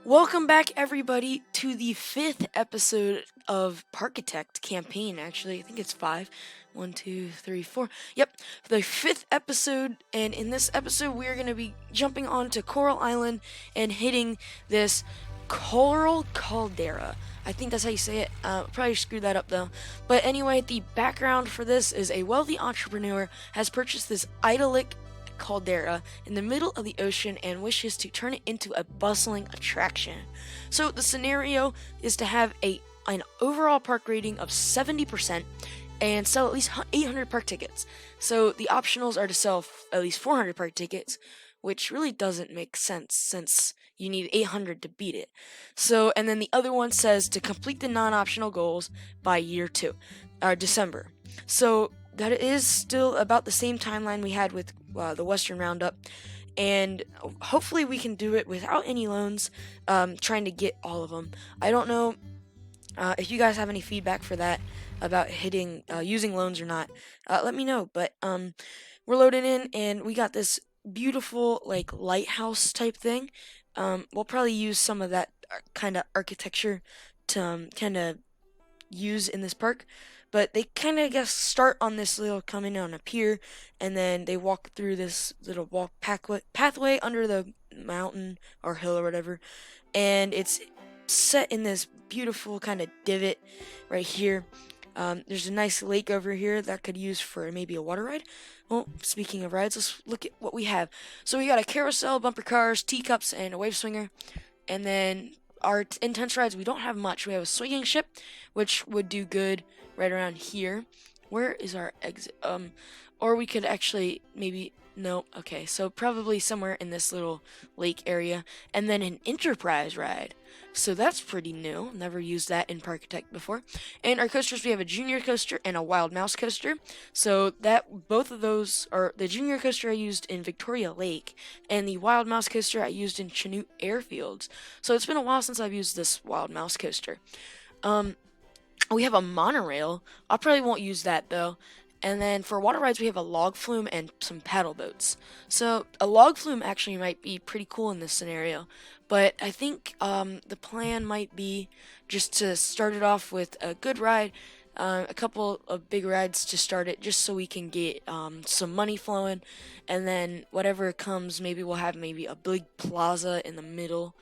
Welcome back, everybody, to the fifth episode of Parkitect campaign. Actually, I think it's five. One, two, three, four. Yep, the fifth episode. And in this episode, we are going to be jumping onto Coral Island and hitting this Coral Caldera. I think that's how you say it. Probably screwed that up though. But anyway, the background for this is a wealthy entrepreneur has purchased this idyllic caldera in the middle of the ocean and wishes to turn it into a bustling attraction. So the scenario is to have an overall park rating of 70% and sell at least 800 park tickets. So the optionals are to sell at least 400 park tickets, which really doesn't make sense since you need 800 to beat it. So, and then the other one says to complete the non-optional goals by year 2, or December. So that is still about the same timeline we had with the Western Roundup, and hopefully we can do it without any loans. Trying to get all of them. I don't know if you guys have any feedback for that about hitting using loans or not. Let me know. But we're loading in, and we got this beautiful like lighthouse type thing. We'll probably use some of that kind of architecture to kind of use in this park. But they kind of, I guess, start on this little coming on a pier, and then they walk through this little pathway under the mountain or hill or whatever, and it's set in this beautiful kind of divot right here. There's a nice lake over here that could use for maybe a water ride. Well, speaking of rides, let's look at what we have. So we got a carousel, bumper cars, teacups, and a wave swinger. And then our intense rides, we don't have much. We have a swinging ship, which would do good right around here. Where is our exit? Or we could actually maybe no. Okay, so probably somewhere in this little lake area, and then an enterprise ride. So that's pretty new. Never used that in Parkitect before. And our coasters, we have a junior coaster and a wild mouse coaster. So that both of those are the junior coaster I used in Victoria Lake, and the wild mouse coaster I used in Chanute Airfields. So it's been a while since I've used this wild mouse coaster. Um, we have a monorail. I probably won't use that though. And then for water rides, we have a log flume and some paddle boats. So a log flume actually might be pretty cool in this scenario. But I think the plan might be just to start it off with a good ride, a couple of big rides to start it, just so we can get some money flowing. And then whatever comes, maybe we'll have maybe a big plaza in the middle,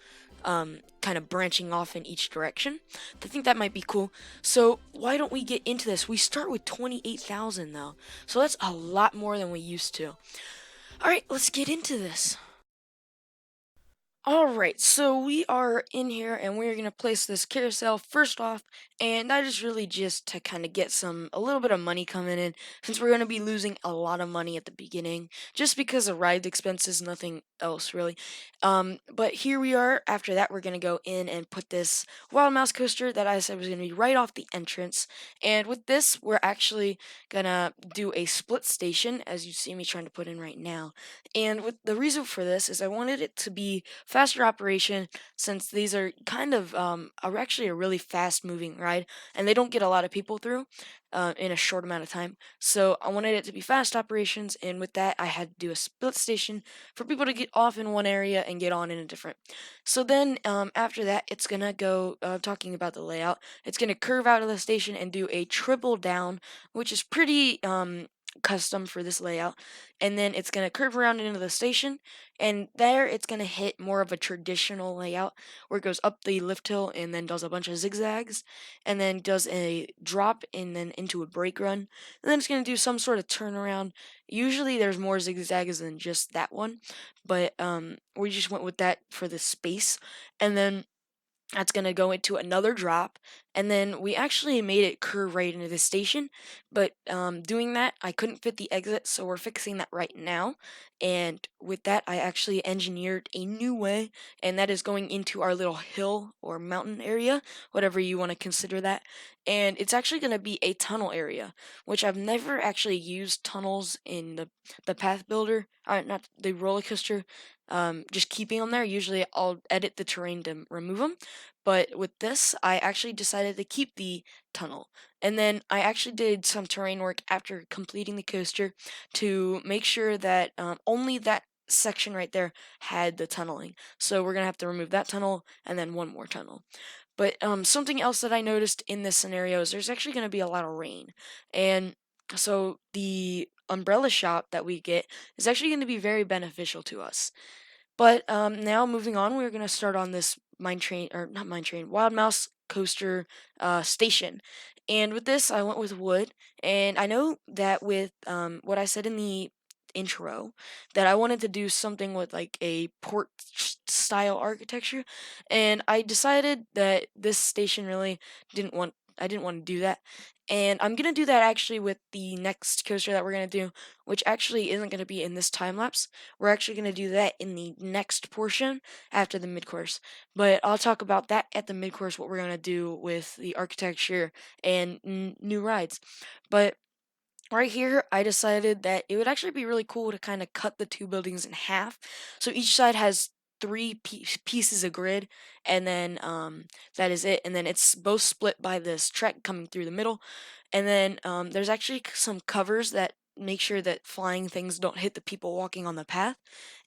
kind of branching off in each direction. I think that might be cool. So why don't we get into this? We start with 28,000 though, so that's a lot more than we used to. All right, let's get into this. All right, so we are in here and we're going to place this carousel first off, and that is really just to kind of get a little bit of money coming in, since we're going to be losing a lot of money at the beginning, just because of ride expenses, nothing else really. But here we are. After that, we're going to go in and put this wild mouse coaster that I said was going to be right off the entrance, and with this, we're actually going to do a split station, as you see me trying to put in right now. And with the reason for this is I wanted it to be faster operation, since these are kind of are actually a really fast moving ride, and they don't get a lot of people through in a short amount of time. So I wanted it to be fast operations, and with that I had to do a split station for people to get off in one area and get on in a different. So then after that, it's gonna go talking about the layout. It's gonna curve out of the station and do a triple down, which is pretty custom for this layout, and then it's going to curve around into the station, and there it's going to hit more of a traditional layout where it goes up the lift hill and then does a bunch of zigzags, and then does a drop and then into a brake run, and then it's going to do some sort of turnaround. Usually there's more zigzags than just that one, but we just went with that for the space, and then that's going to go into another drop, and then we actually made it curve right into the station, but doing that I couldn't fit the exit, so we're fixing that right now. And with that, I actually engineered a new way, and that is going into our little hill or mountain area, whatever you want to consider that. And it's actually going to be a tunnel area, which I've never actually used tunnels in the path builder, not the roller coaster. Just keeping them there. Usually I'll edit the terrain to remove them, but with this, I actually decided to keep the tunnel. And then I actually did some terrain work after completing the coaster to make sure that only that section right there had the tunneling. So we're gonna have to remove that tunnel and then one more tunnel. But something else that I noticed in this scenario is there's actually gonna be a lot of rain, and so the umbrella shop that we get is actually going to be very beneficial to us. But now moving on, we're going to start on this mine train, or not mine train, Wild Mouse coaster station. And with this, I went with wood. And I know that with what I said in the intro, that I wanted to do something with like a port style architecture. And I decided that this station really I didn't want to do that. And I'm going to do that actually with the next coaster that we're going to do, which actually isn't going to be in this time lapse. We're actually going to do that in the next portion after the mid-course. But I'll talk about that at the mid-course, what we're going to do with the architecture and new rides. But right here, I decided that it would actually be really cool to kind of cut the two buildings in half. So each side has three pieces of grid, and then that is it. And then it's both split by this track coming through the middle. And then there's actually some covers that make sure that flying things don't hit the people walking on the path.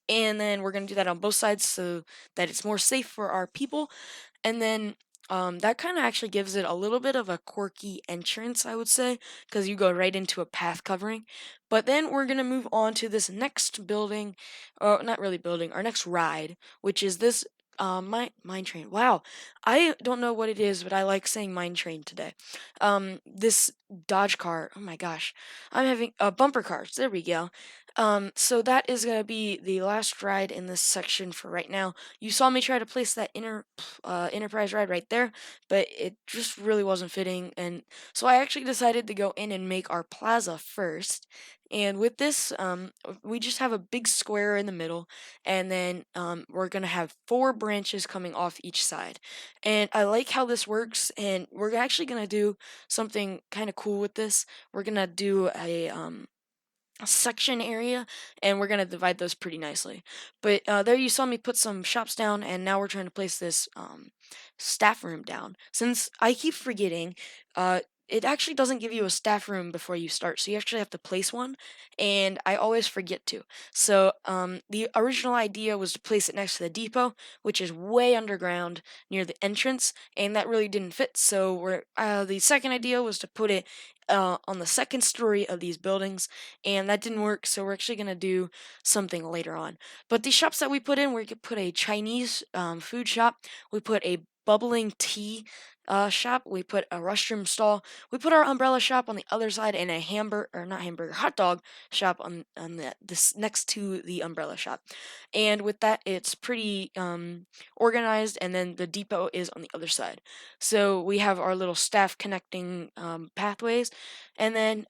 And then we're going to do that on both sides so that it's more safe for our people. And then that kind of actually gives it a little bit of a quirky entrance, I would say, because you go right into a path covering. But then we're going to move on to this next building, or not really building, our next ride, which is this mine train. Wow, I don't know what it is, but I like saying mine train today. This Dodge car. Oh my gosh, I'm having bumper cars. There we go. So that is gonna be the last ride in this section for right now. You saw me try to place that enterprise ride right there, but it just really wasn't fitting, and so I actually decided to go in and make our plaza first. And with this, we just have a big square in the middle, and then we're gonna have four branches coming off each side. And I like how this works, and we're actually gonna do something kind of cool with this. We're gonna do a section area, and we're going to divide those pretty nicely. But there you saw me put some shops down, and now we're trying to place this staff room down. Since I keep forgetting, it actually doesn't give you a staff room before you start, so you actually have to place one, and I always forget to. So the original idea was to place it next to the depot, which is way underground near the entrance, and that really didn't fit. So the second idea was to put it on the second story of these buildings, and that didn't work, so we're actually going to do something later on. But the shops that we put in, we could put a Chinese food shop, we put a bubbling tea shop, we put a restroom stall, we put our umbrella shop on the other side, and a hamburger, or not hamburger, hot dog shop on this next to the umbrella shop. And with that, it's pretty organized, and then the depot is on the other side. So we have our little staff connecting pathways, and then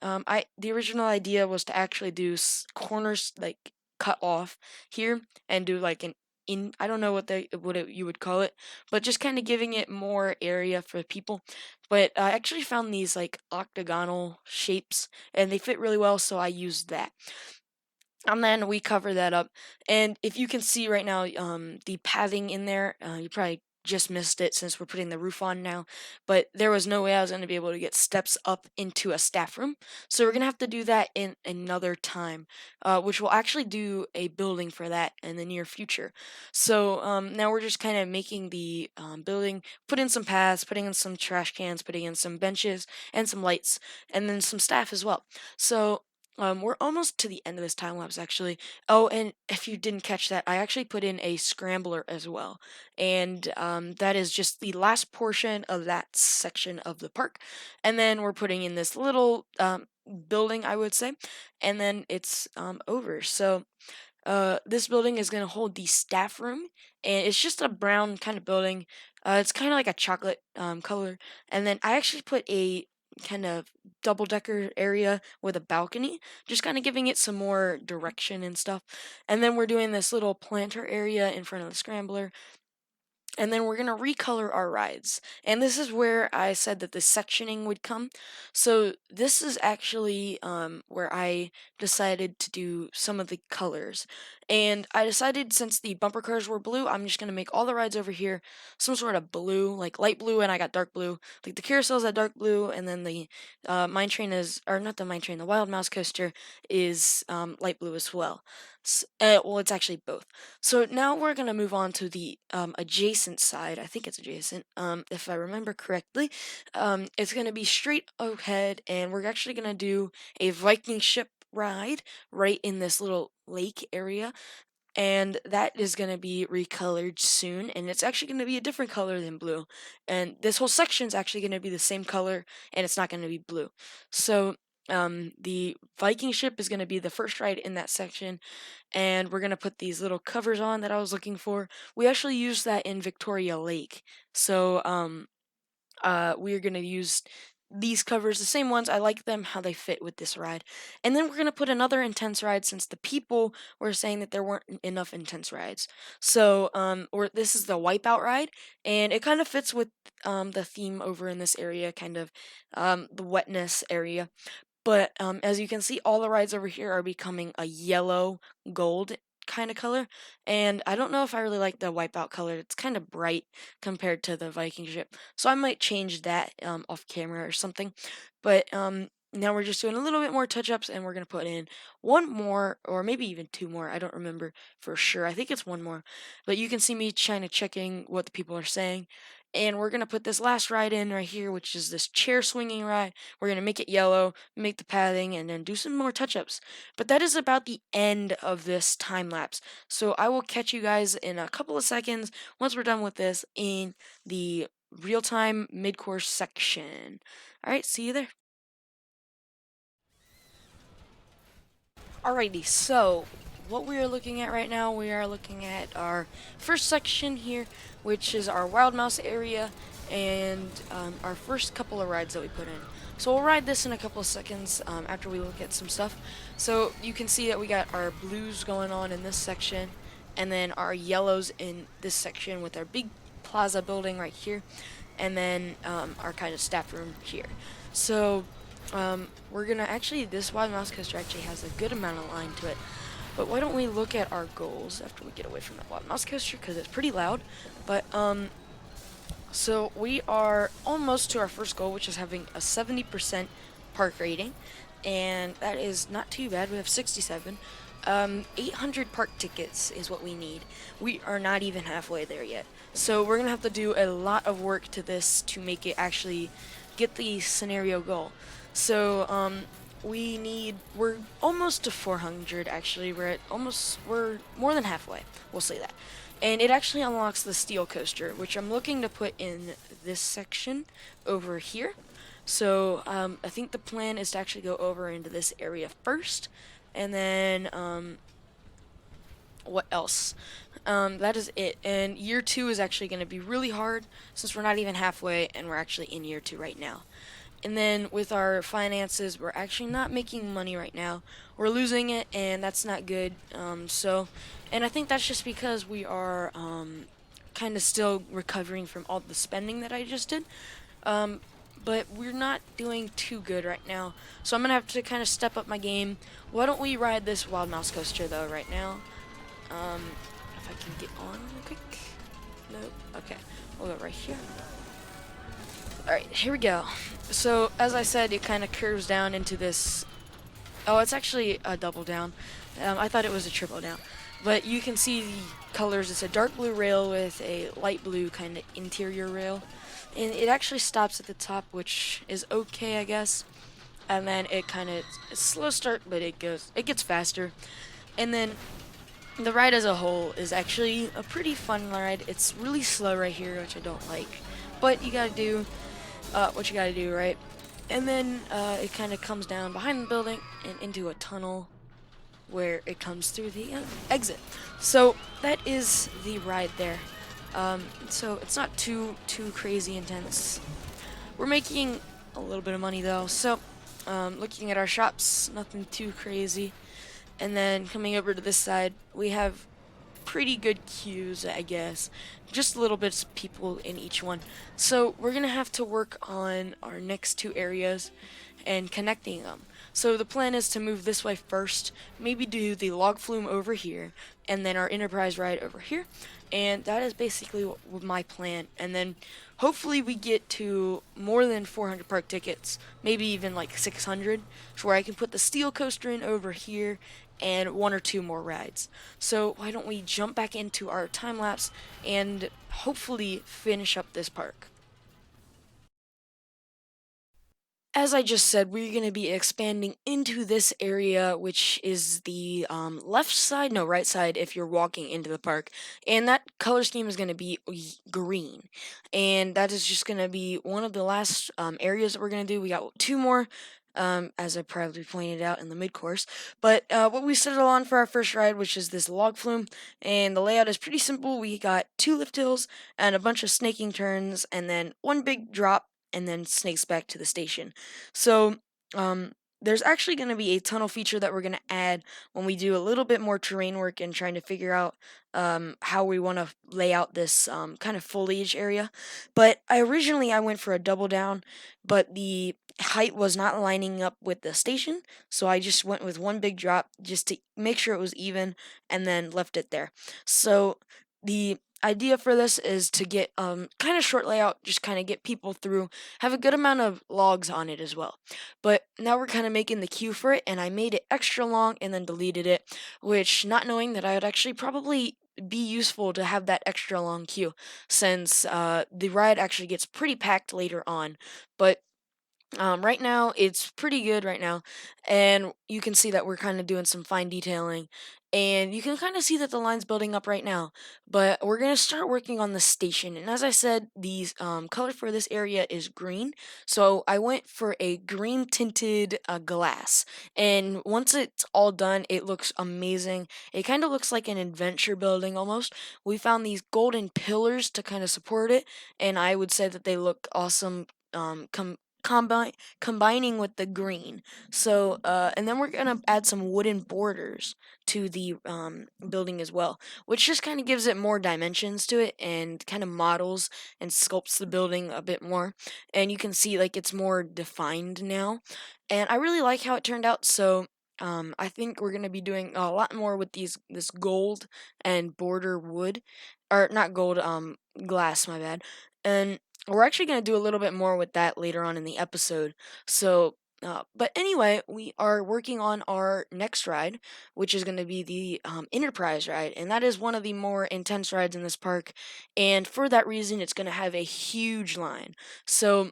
the original idea was to actually do corners like cut off here and do like an in I don't know you would call it, but just kind of giving it more area for people. But I actually found these like octagonal shapes and they fit really well, so I used that. And then we cover that up. And if you can see right now, the padding in there, you probably just missed it since we're putting the roof on now. But there was no way I was going to be able to get steps up into a staff room. So we're going to have to do that in another time, which we'll actually do a building for that in the near future. So now we're just kind of making the building, put in some paths, putting in some trash cans, putting in some benches and some lights, and then some staff as well. So we're almost to the end of this time lapse, actually. Oh, and if you didn't catch that, I actually put in a scrambler as well, and that is just the last portion of that section of the park. And then we're putting in this little building, I would say, and then it's over. So this building is going to hold the staff room, and it's just a brown kind of building. It's kind of like a chocolate color, and then I actually put a kind of double decker area with a balcony, just kind of giving it some more direction and stuff. And then we're doing this little planter area in front of the scrambler, and then we're going to recolor our rides. And this is where I said that the sectioning would come. So this is actually where I decided to do some of the colors. And I decided, since the bumper cars were blue, I'm just gonna make all the rides over here some sort of blue, like light blue, and I got dark blue. Like the carousel's at dark blue, and then the mine train is, or not the mine train, the wild mouse coaster is light blue as well. Well, it's actually both. So now we're gonna move on to the adjacent side. I think it's adjacent, if I remember correctly. It's gonna be straight ahead, and we're actually gonna do a Viking ship ride right in this little lake area, and that is going to be recolored soon, and it's actually going to be a different color than blue, and this whole section is actually going to be the same color, and it's not going to be blue. So the Viking ship is going to be the first ride in that section, and we're going to put these little covers on that I was looking for. We actually used that in Victoria Lake, so we're going to use these covers, the same ones. I like them, how they fit with this ride. And then we're going to put another intense ride, since the people were saying that there weren't enough intense rides. So, or this is the Wipeout ride, and it kind of fits with the theme over in this area, kind of the wetness area. But as you can see, all the rides over here are becoming a yellow gold kind of color, and I don't know if I really like the Wipeout color. It's kind of bright compared to the Viking ship, so I might change that off camera or something. But now we're just doing a little bit more touch-ups, and we're gonna put in one more, or maybe even two more. I don't remember for sure. I think it's one more, but you can see me kind of checking what the people are saying. And we're gonna put this last ride in right here, which is this chair swinging ride. We're gonna make it yellow, make the padding, and then do some more touch-ups. But that is about the end of this time lapse. So I will catch you guys in a couple of seconds once we're done with this in the real-time mid-course section. All right, see you there. Alrighty, so what we are looking at right now, we are looking at our first section here, which is our Wild Mouse area, and our first couple of rides that we put in. So we'll ride this in a couple of seconds after we look at some stuff. So you can see that we got our blues going on in this section, and then our yellows in this section with our big plaza building right here, and then our kind of staff room here. So we're gonna actually, this Wild Mouse coaster actually has a good amount of line to it. But why don't we look at our goals after we get away from that Wild Mouse coaster, because it's pretty loud. But so we are almost to our first goal, which is having a 70% park rating, and that is not too bad. We have 67. 800 park tickets is what we need. We are not even halfway there yet. So we're gonna have to do a lot of work to this to make it actually get the scenario goal. So we're almost to 400 actually. We're more than halfway. We'll say that. And it actually unlocks the steel coaster, which I'm looking to put in this section over here. So I think the plan is to actually go over into this area first, and then what else? That is it. And year 2 is actually going to be really hard, since we're not even halfway, and we're actually in year 2 right now. And then with our finances, we're actually not making money right now. We're losing it, and that's not good. And I think that's just because we are kind of still recovering from all the spending that I just did. But we're not doing too good right now. So I'm going to have to kind of step up my game. Why don't we ride this Wild Mouse coaster, though, right now? If I can get on real quick. Nope. Okay. We'll go right here. Alright, here we go. So, as I said, it kind of curves down into this... Oh, it's actually a double down. I thought it was a triple down. But you can see the colors. It's a dark blue rail with a light blue kind of interior rail. And it actually stops at the top, which is okay, I guess. And then it kind of... It's a slow start, but it gets faster. And then the ride as a whole is actually a pretty fun ride. It's really slow right here, which I don't like. But you gotta do what you gotta do, right? And then it kind of comes down behind the building and into a tunnel where it comes through the exit. So that is the ride there. So it's not too crazy intense. We're making a little bit of money though. So looking at our shops, nothing too crazy. And then coming over to this side, we have pretty good queues, I guess. Just little bits of people in each one. So we're gonna have to work on our next 2 areas and connecting them. So the plan is to move this way first, maybe do the log flume over here, and then our Enterprise ride over here. And that is basically what my plan. And then hopefully we get to more than 400 park tickets, maybe even like 600, to where I can put the steel coaster in over here and one or two more rides. So why don't we jump back into our time lapse and hopefully finish up this park. As I just said, we're going to be expanding into this area, which is the left side, no, right side if you're walking into the park. And that color scheme is going to be green. And that is just going to be one of the last areas that we're going to do. We got two more, as I proudly pointed out in the mid course. But what we settled on for our first ride, which is this log flume. And the layout is pretty simple. We got two lift hills and a bunch of snaking turns, and then one big drop and then snakes back to the station. So, um, there's actually going to be a tunnel feature that we're going to add when we do a little bit more terrain work and trying to figure out how we want to lay out this kind of foliage area. But I went for a double down, but the height was not lining up with the station, so I just went with one big drop just to make sure it was even, and then left it there. So the idea for this is to get kind of short layout, just kind of get people through, have a good amount of logs on it as well. But now we're kind of making the queue for it, and I made it extra long and then deleted it, which, not knowing that I would actually probably be useful to have that extra long queue, since the ride actually gets pretty packed later on. But right now, it's pretty good right now, and you can see that we're kind of doing some fine detailing, and you can kind of see that the line's building up right now. But we're gonna start working on the station, and as I said, the color for this area is green, so I went for a green tinted glass, and once it's all done, it looks amazing. It kind of looks like an adventure building almost. We found these golden pillars to kind of support it, and I would say that they look awesome. Combining with the green. So, and then we're gonna add some wooden borders to the building as well, which just kind of gives it more dimensions to it and kind of models and sculpts the building a bit more. And you can see like it's more defined now, and I really like how it turned out. So. I think we're gonna be doing a lot more with this gold and border wood, or not gold, glass. My bad. And we're actually going to do a little bit more with that later on in the episode. So, but anyway, we are working on our next ride, which is going to be the Enterprise ride. And that is one of the more intense rides in this park. And for that reason, it's going to have a huge line. So,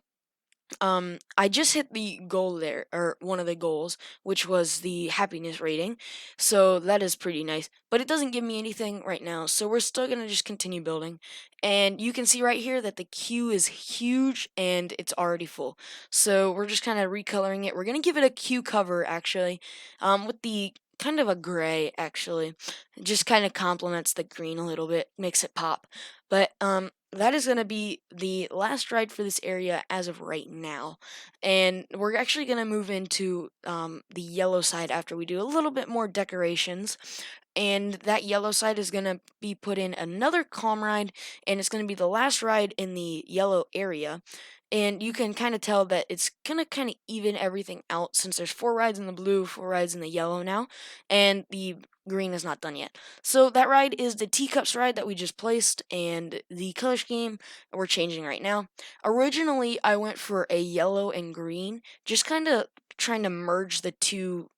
I just hit the goal there, or one of the goals, which was the happiness rating. So that is pretty nice. But it doesn't give me anything right now, so we're still gonna just continue building. And you can see right here that the queue is huge and it's already full. So we're just kind of recoloring it. We're gonna give it a queue cover actually, with the kind of a gray actually. It just kind of complements the green a little bit, makes it pop. But that is going to be the last ride for this area as of right now. And we're actually going to move into the yellow side after we do a little bit more decorations. And that yellow side is going to be put in another calm ride, and it's going to be the last ride in the yellow area. And you can kind of tell that it's going to kind of even everything out, since there's four rides in the blue, four rides in the yellow now, and the green is not done yet. So that ride is the teacups ride that we just placed, and the color scheme we're changing right now. Originally, I went for a yellow and green, just kind of trying to merge the two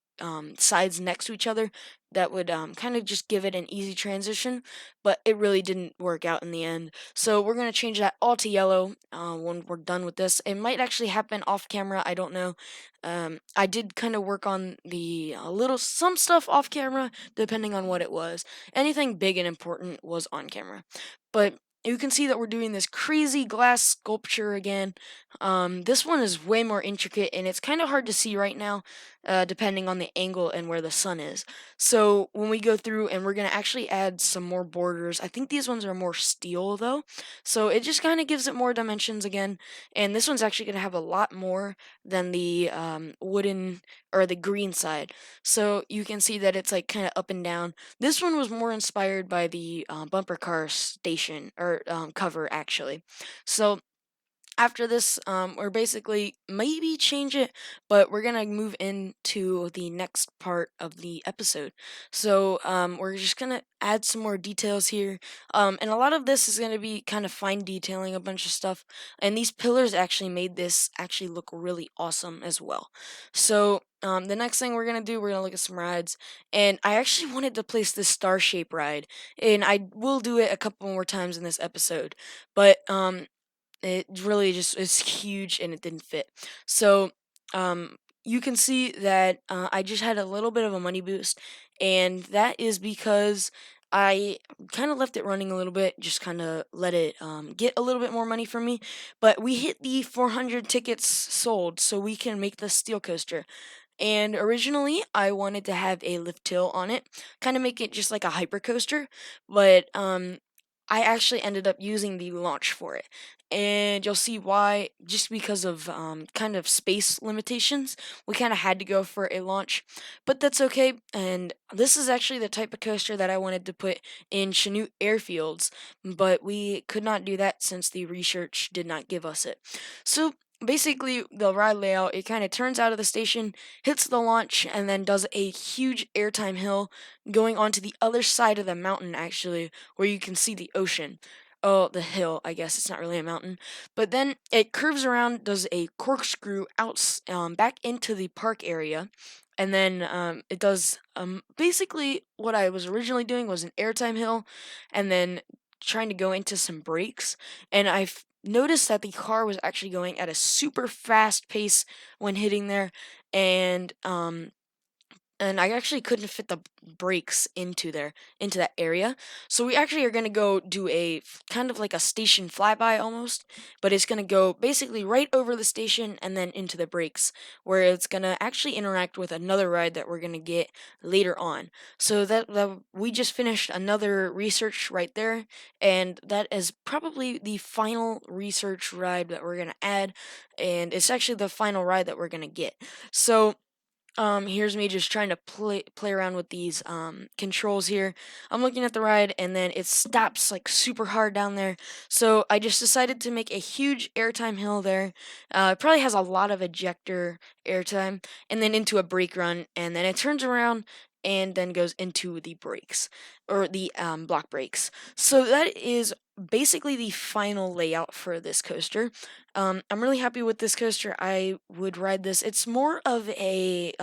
sides next to each other. That would kind of just give it an easy transition, but it really didn't work out in the end. So we're going to change that all to yellow when we're done with this. It might actually happen off camera, I don't know. I did kind of work on the little some stuff off camera, depending on what it was. Anything big and important was on camera. But you can see that we're doing this crazy glass sculpture again. This one is way more intricate, and it's kind of hard to see right now, depending on the angle and where the sun is. So when we go through, and we're going to actually add some more borders. I think these ones are more steel though. So it just kind of gives it more dimensions again. And this one's actually going to have a lot more than the wooden or the green side. So you can see that it's like kind of up and down. This one was more inspired by the bumper car station or cover actually. So after this, we're basically maybe change it, but we're gonna move into the next part of the episode. So we're just gonna add some more details here, and a lot of this is gonna be kind of fine detailing a bunch of stuff. And these pillars actually made this actually look really awesome as well. So the next thing we're gonna do, we're gonna look at some rides, and I actually wanted to place this star shape ride, and I will do it a couple more times in this episode, but it really just is huge and it didn't fit. So, you can see that I just had a little bit of a money boost, and that is because I kind of left it running a little bit, just kind of let it get a little bit more money from me. But we hit the 400 tickets sold, so we can make the steel coaster. And originally, I wanted to have a lift hill on it, kind of make it just like a hyper coaster, but I actually ended up using the launch for it. And you'll see why, just because of kind of space limitations, we kind of had to go for a launch. But that's okay. And this is actually the type of coaster that I wanted to put in Chanute airfields, but we could not do that since the research did not give us it. So basically, the ride layout, it kind of turns out of the station, hits the launch, and then does a huge airtime hill going onto the other side of the mountain, actually, where you can see the ocean. Oh, the hill, I guess it's not really a mountain. But then it curves around, does a corkscrew out back into the park area. And then it does basically what I was originally doing was an airtime hill, and then trying to go into some breaks. And I've noticed that the car was actually going at a super fast pace when hitting there, and I actually couldn't fit the brakes into that area. So we actually are gonna go do kind of like a station flyby almost, but it's gonna go basically right over the station and then into the brakes, where it's gonna actually interact with another ride that we're gonna get later on. So that we just finished another research right there, and that is probably the final research ride that we're gonna add, and it's actually the final ride that we're gonna get. So here's me just trying to play around with these controls here. I'm looking at the ride, and then it stops like super hard down there. So I just decided to make a huge airtime hill there. It probably has a lot of ejector airtime, and then into a brake run, and then it turns around and then goes into the brakes, or the block brakes. So that is basically the final layout for this coaster. I'm really happy with this coaster. I would ride this. It's more of a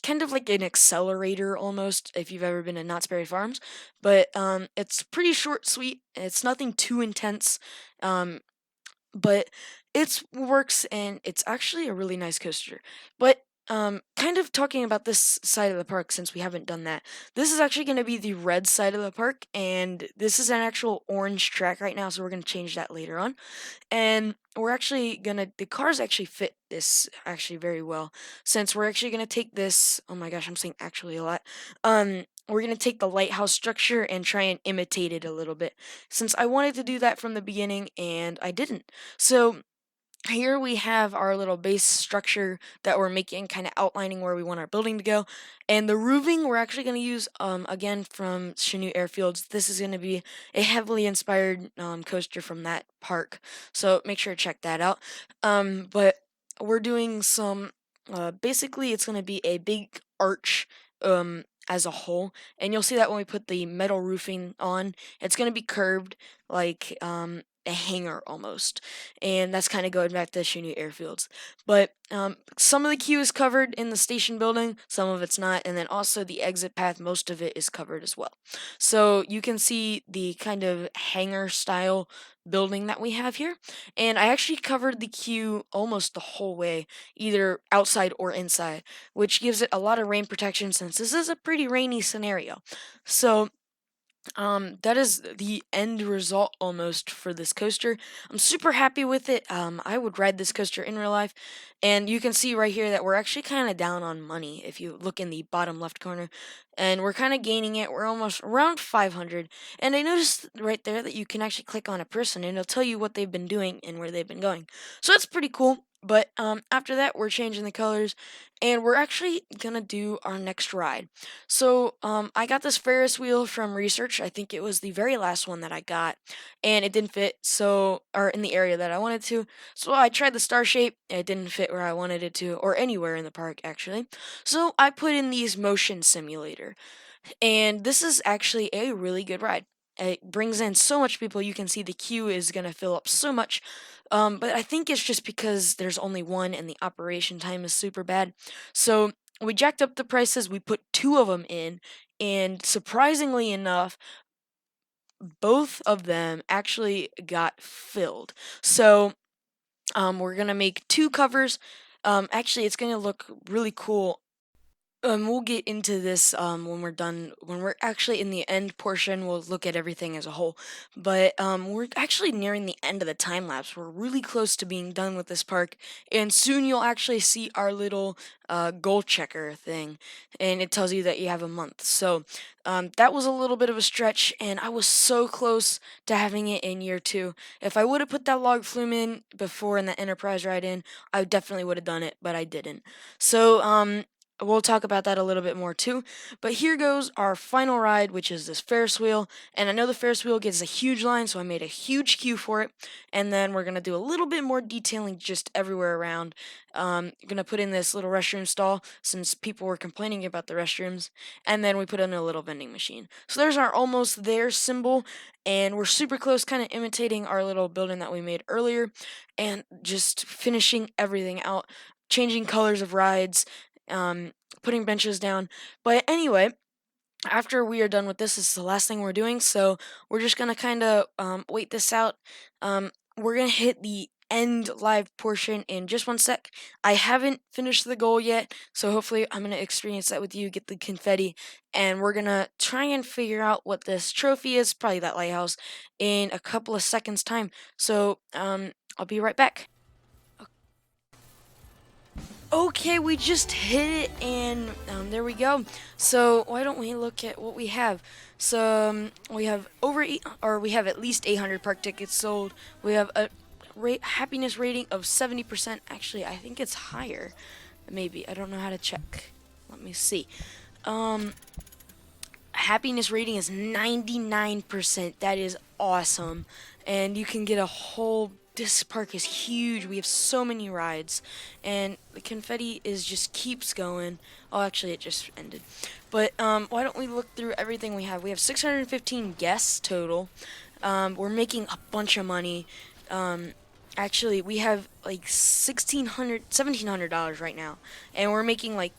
kind of like an accelerator almost, if you've ever been to Knott's Berry Farms. But it's pretty short, sweet. It's nothing too intense. Um, but it works, and it's actually a really nice coaster. But kind of talking about this side of the park, since we haven't done that, this is actually going to be the red side of the park, and this is an actual orange track right now, so we're going to change that later on. And we're actually gonna the cars actually fit this actually very well, since we're actually gonna take this, oh my gosh, I'm saying actually a lot. We're gonna take the lighthouse structure and try and imitate it a little bit, since I wanted to do that from the beginning and I didn't. So here we have our little base structure that we're making, kind of outlining where we want our building to go. And the roofing we're actually going to use, again, from Chanute Airfields. This is going to be a heavily inspired coaster from that park, so make sure to check that out. But we're doing some, basically, it's going to be a big arch as a whole, and you'll see that when we put the metal roofing on. It's going to be curved like a hangar almost, and that's kind of going back to the Chanute airfields. But some of the queue is covered in the station building, some of it's not, and then also the exit path, most of it is covered as well. So you can see the kind of hangar style building that we have here, and I actually covered the queue almost the whole way, either outside or inside, which gives it a lot of rain protection since this is a pretty rainy scenario. So that is the end result almost for this coaster. I'm super happy with it. I would ride this coaster in real life, and you can see right here that we're actually kind of down on money if you look in the bottom left corner, and we're kind of gaining it. We're almost around 500, and I noticed right there that you can actually click on a person, and it'll tell you what they've been doing and where they've been going. So that's pretty cool. But after that, we're changing the colors, and we're actually gonna do our next ride. So I got this Ferris wheel from research. I think it was the very last one that I got, and it didn't fit. So, or in the area that I wanted to. So I tried the star shape. And it didn't fit where I wanted it to, or anywhere in the park actually. So I put in these motion simulator, and this is actually a really good ride. It brings in so much people. You can see the queue is going to fill up so much. But I think it's just because there's only one and the operation time is super bad. So we jacked up the prices. We put two of them in. And surprisingly enough, both of them actually got filled. So we're going to make two covers. Actually, it's going to look really cool. We'll get into this when we're done. When we're actually in the end portion, we'll look at everything as a whole. But we're actually nearing the end of the time lapse. We're really close to being done with this park, and soon you'll actually see our little goal checker thing, and it tells you that you have a month. So that was a little bit of a stretch, and I was so close to having it in year two. If I would have put that log flume in before and the Enterprise ride in, I definitely would have done it, but I didn't. So we'll talk about that a little bit more too. But here goes our final ride, which is this Ferris wheel. And I know the Ferris wheel gets a huge line, so I made a huge queue for it. And then we're going to do a little bit more detailing just everywhere around. Going to put in this little restroom stall since people were complaining about the restrooms. And then we put in a little vending machine. So there's our almost there symbol. And we're super close, kind of imitating our little building that we made earlier. And just finishing everything out, changing colors of rides, um, putting benches down. But anyway, after we are done with this is the last thing we're doing. So we're just gonna kind of wait this out. We're gonna hit the end live portion in just one sec. I haven't finished the goal yet, so hopefully I'm gonna experience that with you, get the confetti, and we're gonna try and figure out what this trophy is, probably that lighthouse, in a couple of seconds time. So I'll be right back. Okay, we just hit it, and there we go. So why don't we look at what we have? So we have we have at least 800 park tickets sold. We have a happiness rating of 70%. Actually, I think it's higher. Maybe I don't know how to check. Let me see. Um, happiness rating is 99%. That is awesome. And you can get a whole this park is huge. We have so many rides, and the confetti is just keeps going. Oh, actually, it just ended. But why don't we look through everything we have? We have 615 guests total. We're making a bunch of money. Actually, we have like $1,700 right now, and we're making like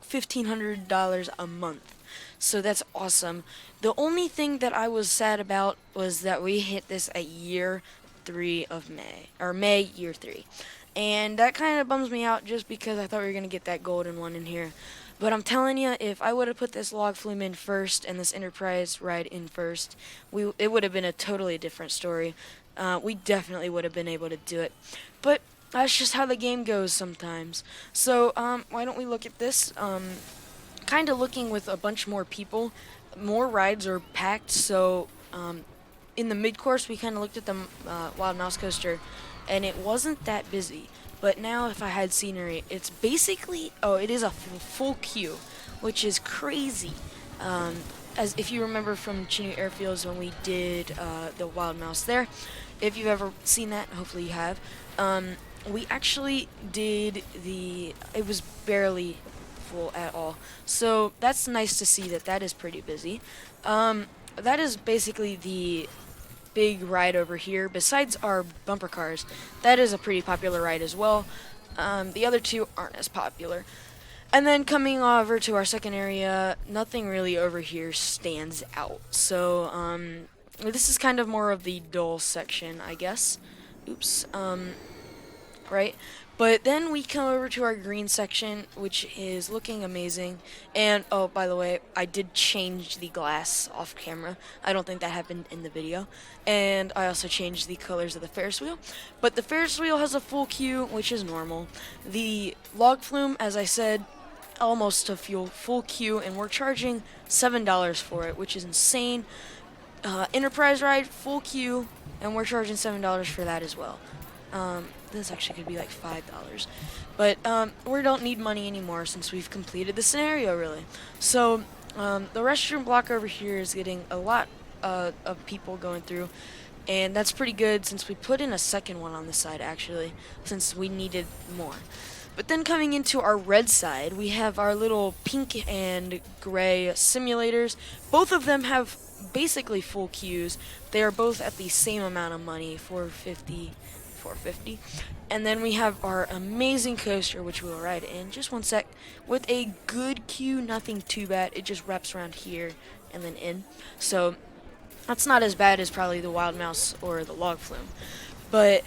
$1,500 a month. So that's awesome. The only thing that I was sad about was that we hit this at year 3 of May, or May year 3. And that kind of bums me out just because I thought we were going to get that golden one in here. But I'm telling you, if I would have put this log flume in first and this Enterprise ride in first, it would have been a totally different story. We definitely would have been able to do it. But that's just how the game goes sometimes. So why don't we look at this? Kind of looking with a bunch more people. More rides are packed, so in the mid-course we kind of looked at the Wild Mouse Coaster, and it wasn't that busy. But now if I had scenery, it's basically, it is a full queue, which is crazy. As if you remember from Chinook Airfields when we did the Wild Mouse there, if you've ever seen that, hopefully you have, we actually did it was barely full at all. So that's nice to see that is pretty busy. That is basically the big ride over here. Besides our bumper cars, that is a pretty popular ride as well. The other two aren't as popular. And then coming over to our second area, nothing really over here stands out. So this is kind of more of the dull section, I guess. Oops. Right? But then we come over to our green section, which is looking amazing. And, oh, by the way, I did change the glass off camera. I don't think that happened in the video. And I also changed the colors of the Ferris wheel. But the Ferris wheel has a full queue, which is normal. The log flume, as I said, almost a full queue, and we're charging $7 for it, which is insane. Enterprise ride, full queue, and we're charging $7 for that as well. This actually could be like $5, but we don't need money anymore since we've completed the scenario, really. So the restroom block over here is getting a lot of people going through, and that's pretty good since we put in a second one on the side, actually, since we needed more. But then coming into our red side, we have our little pink and gray simulators. Both of them have basically full queues. They are both at the same amount of money, 450, 450. And then we have our amazing coaster, which we'll ride in just one sec, with a good queue, nothing too bad. It just wraps around here and then in. So that's not as bad as probably the Wild Mouse or the Log Flume. But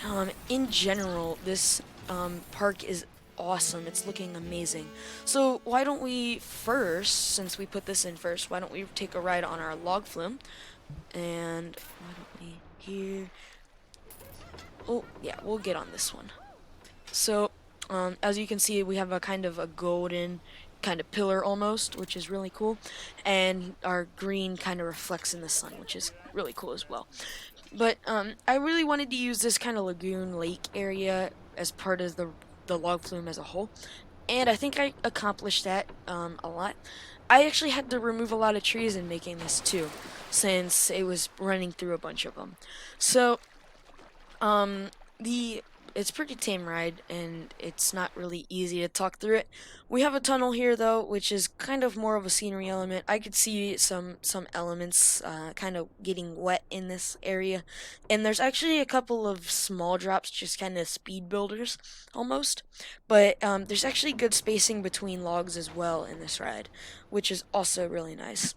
in general, this park is awesome. It's looking amazing. So why don't we first, since we put this in first, why don't we take a ride on our Log Flume? And why don't we here? Oh yeah, we'll get on this one. So as you can see, we have a kind of a golden kind of pillar almost, which is really cool, and our green kind of reflects in the sun, which is really cool as well. But I really wanted to use this kind of lagoon lake area as part of the log flume as a whole, and I think I accomplished that a lot. I actually had to remove a lot of trees in making this too, since it was running through a bunch of them. So the it's a pretty tame ride, and it's not really easy to talk through it. We have a tunnel here though, which is kind of more of a scenery element. I could see some elements kind of getting wet in this area, and there's actually a couple of small drops, just kind of speed builders almost. But there's actually good spacing between logs as well in this ride, which is also really nice.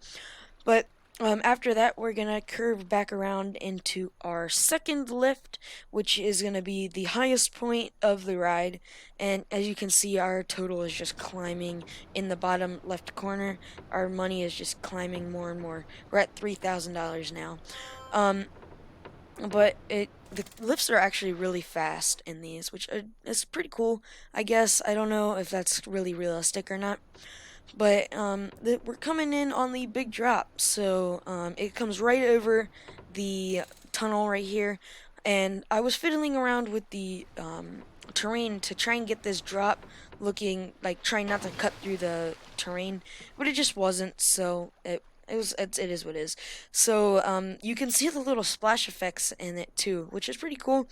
But after that, we're gonna curve back around into our second lift, which is gonna be the highest point of the ride. And as you can see, our total is just climbing in the bottom left corner. Our money is just climbing more and more. We're at $3,000 now. Um, but the lifts are actually really fast in these, which is pretty cool. I guess I don't know if that's really realistic or not. But we're coming in on the big drop, so it comes right over the tunnel right here. And I was fiddling around with the terrain to try and get this drop looking like trying not to cut through the terrain, but it just wasn't. So it is what it is. So you can see the little splash effects in it too, which is pretty cool.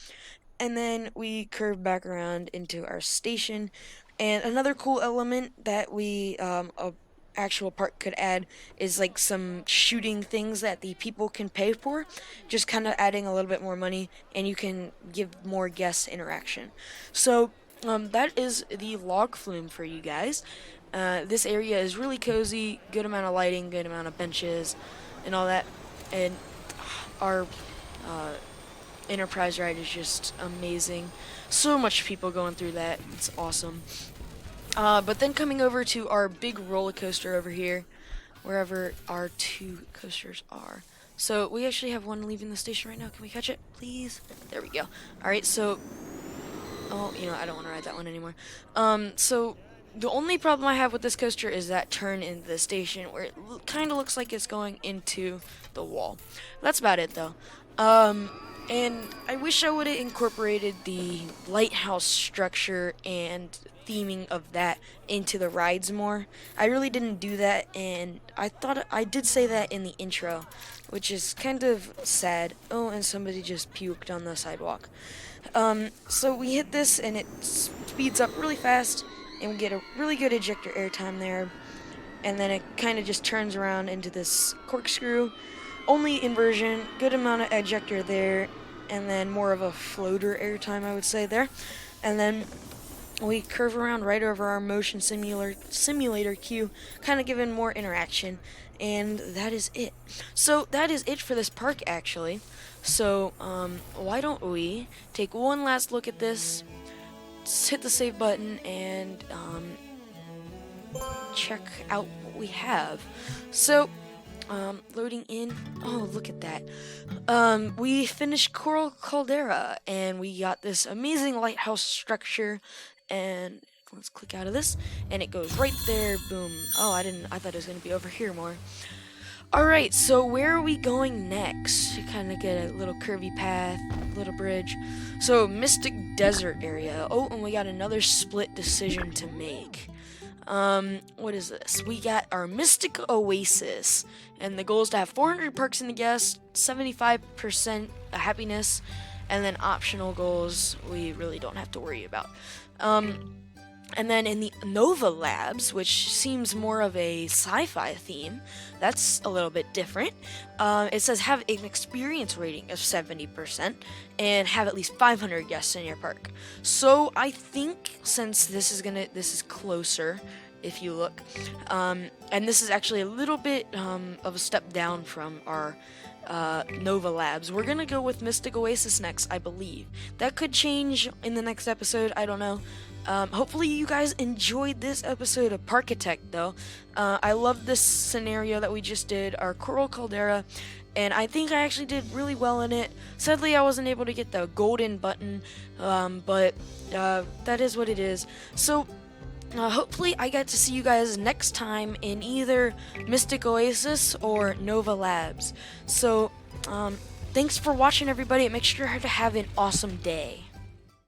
And then we curve back around into our station. And another cool element that we a actual park could add is like some shooting things that the people can pay for, just kind of adding a little bit more money, and you can give more guest interaction. So that is the log flume for you guys. This area is really cozy, good amount of lighting, good amount of benches, and all that. And our uh, Enterprise ride is just amazing. So much people going through that. It's awesome. But then coming over to our big roller coaster over here, wherever our two coasters are. So we actually have one leaving the station right now. Can we catch it, please? There we go. All right. So, oh, I don't want to ride that one anymore. So the only problem I have with this coaster is that turn in the station where it kind of looks like it's going into the wall. That's about it though. And I wish I would have incorporated the lighthouse structure and theming of that into the rides more. I really didn't do that, and I thought I did say that in the intro, which is kind of sad. Oh, and somebody just puked on the sidewalk. So we hit this, and it speeds up really fast, and we get a really good ejector airtime there. And then it kind of just turns around into this corkscrew. Only inversion, good amount of ejector there, and then more of a floater airtime, I would say there. And then we curve around right over our motion simulator queue, kind of giving more interaction, and that is it. So that is it for this park, actually. So why don't we take one last look at this, hit the save button, and check out what we have. So loading in. Oh, look at that. We finished Coral Caldera, and we got this amazing lighthouse structure. And let's click out of this, and it goes right there. Boom. Oh, I thought it was gonna be over here more. Alright, so where are we going next? To kind of get a little curvy path, little bridge. So, Mystic Desert area. Oh, and we got another split decision to make. What is this? We got our Mystic Oasis, and the goal is to have 400 perks in the guest, 75% happiness, and then optional goals we really don't have to worry about. And then in the Nova Labs, which seems more of a sci-fi theme, that's a little bit different. It says have an experience rating of 70% and have at least 500 guests in your park. So I think since this is closer, if you look, and this is actually a little bit of a step down from our Nova Labs. We're gonna go with Mystic Oasis next, I believe. That could change in the next episode, I don't know. Hopefully you guys enjoyed this episode of Parkitect, though. I love this scenario that we just did, our Coral Caldera, and I think I actually did really well in it. Sadly, I wasn't able to get the golden button, but that is what it is. So, hopefully I get to see you guys next time in either Mystic Oasis or Nova Labs. So, thanks for watching, everybody. Make sure to have an awesome day.